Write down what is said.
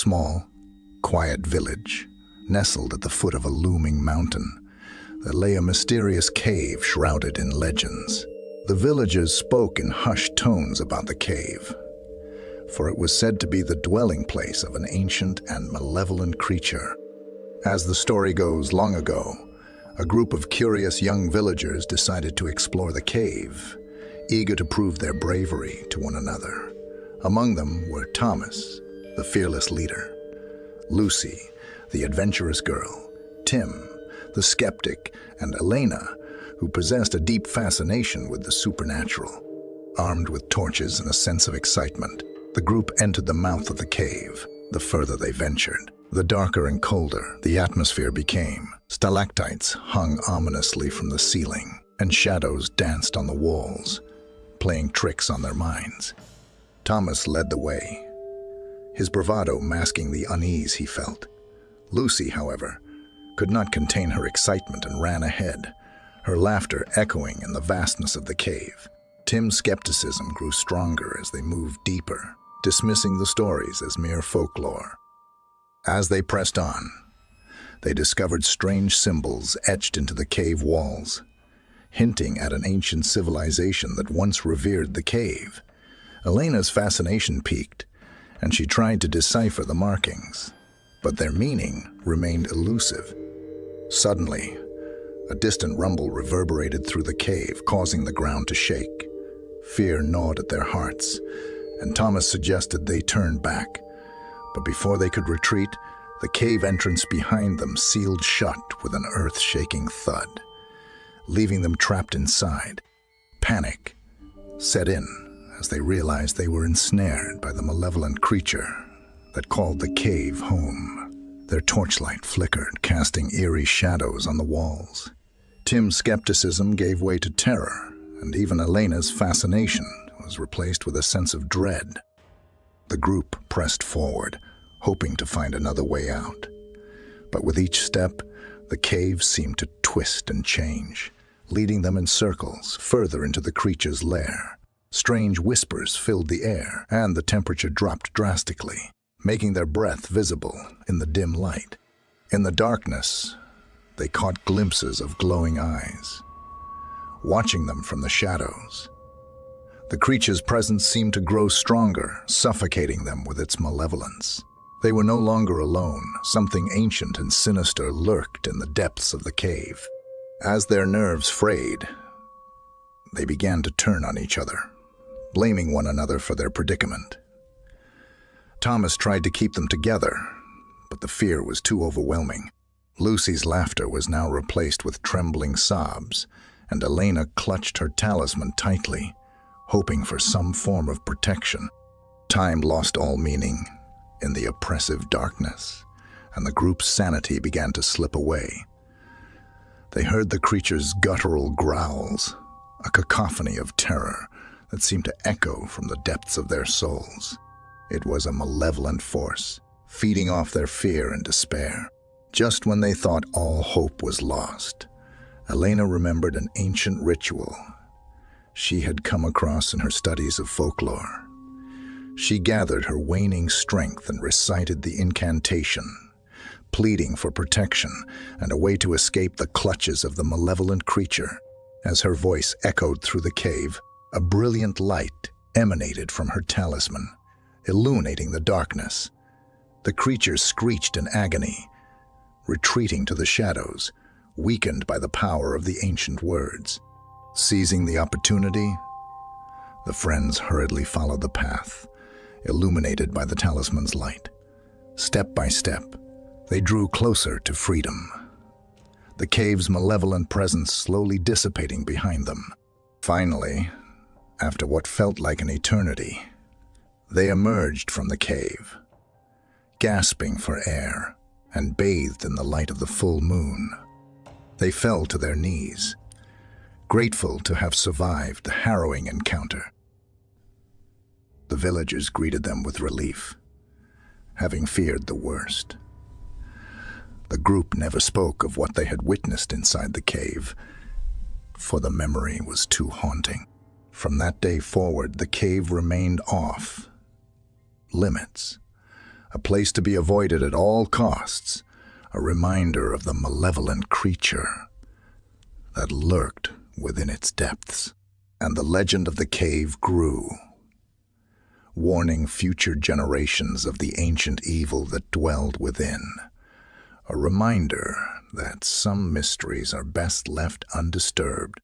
small, quiet village, nestled at the foot of a looming mountain, there lay a mysterious cave shrouded in legends. The villagers spoke in hushed tones about the cave, for it was said to be the dwelling place of an ancient and malevolent creature. As the story goes, long ago, a group of curious young villagers decided to explore the cave, eager to prove their bravery to one another. Among them were Thomas, the fearless leader; Lucy, the adventurous girl; Tim, the skeptic; and Elena, who possessed a deep fascination with the supernatural. Armed with torches and a sense of excitement, the group entered the mouth of the cave. The further they ventured, the darker and colder the atmosphere became. Stalactites hung ominously from the ceiling, and shadows danced on the walls, playing tricks on their minds. Thomas led the way, his bravado masking the unease he felt. Lucy, however, could not contain her excitement and ran ahead, her laughter echoing in the vastness of the cave. Tim's skepticism grew stronger as they moved deeper, dismissing the stories as mere folklore. As they pressed on, they discovered strange symbols etched into the cave walls, hinting at an ancient civilization that once revered the cave. Elena's fascination peaked, and she tried to decipher the markings, but their meaning remained elusive. Suddenly, a distant rumble reverberated through the cave, causing the ground to shake. Fear gnawed at their hearts, and Thomas suggested they turn back. But before they could retreat, the cave entrance behind them sealed shut with an earth-shaking thud, leaving them trapped inside. Panic set in as they realized they were ensnared by the malevolent creature that called the cave home. Their torchlight flickered, casting eerie shadows on the walls. Tim's skepticism gave way to terror, and even Elena's fascination was replaced with a sense of dread. The group pressed forward, hoping to find another way out. But with each step, the cave seemed to twist and change, leading them in circles further into the creature's lair. Strange whispers filled the air, and the temperature dropped drastically, making their breath visible in the dim light. In the darkness, they caught glimpses of glowing eyes, watching them from the shadows. The creature's presence seemed to grow stronger, suffocating them with its malevolence. They were no longer alone. Something ancient and sinister lurked in the depths of the cave. As their nerves frayed, they began to turn on each other, blaming one another for their predicament. Thomas tried to keep them together, but the fear was too overwhelming. Lucy's laughter was now replaced with trembling sobs, and Elena clutched her talisman tightly, hoping for some form of protection. Time lost all meaning in the oppressive darkness, and the group's sanity began to slip away. They heard the creature's guttural growls, a cacophony of terror that seemed to echo from the depths of their souls. It was a malevolent force, feeding off their fear and despair. Just when they thought all hope was lost, Elena remembered an ancient ritual she had come across in her studies of folklore. She gathered her waning strength and recited the incantation, pleading for protection and a way to escape the clutches of the malevolent creature. As her voice echoed through the cave, a brilliant light emanated from her talisman, illuminating the darkness. The creature screeched in agony, retreating to the shadows, weakened by the power of the ancient words. Seizing the opportunity, the friends hurriedly followed the path, illuminated by the talisman's light. Step by step, they drew closer to freedom, the cave's malevolent presence slowly dissipating behind them. Finally, after what felt like an eternity, they emerged from the cave, gasping for air and bathed in the light of the full moon. They fell to their knees, grateful to have survived the harrowing encounter. The villagers greeted them with relief, having feared the worst. The group never spoke of what they had witnessed inside the cave, for the memory was too haunting. From that day forward, the cave remained off limits, a place to be avoided at all costs, a reminder of the malevolent creature that lurked within its depths. And the legend of the cave grew, warning future generations of the ancient evil that dwelled within. A reminder that some mysteries are best left undisturbed,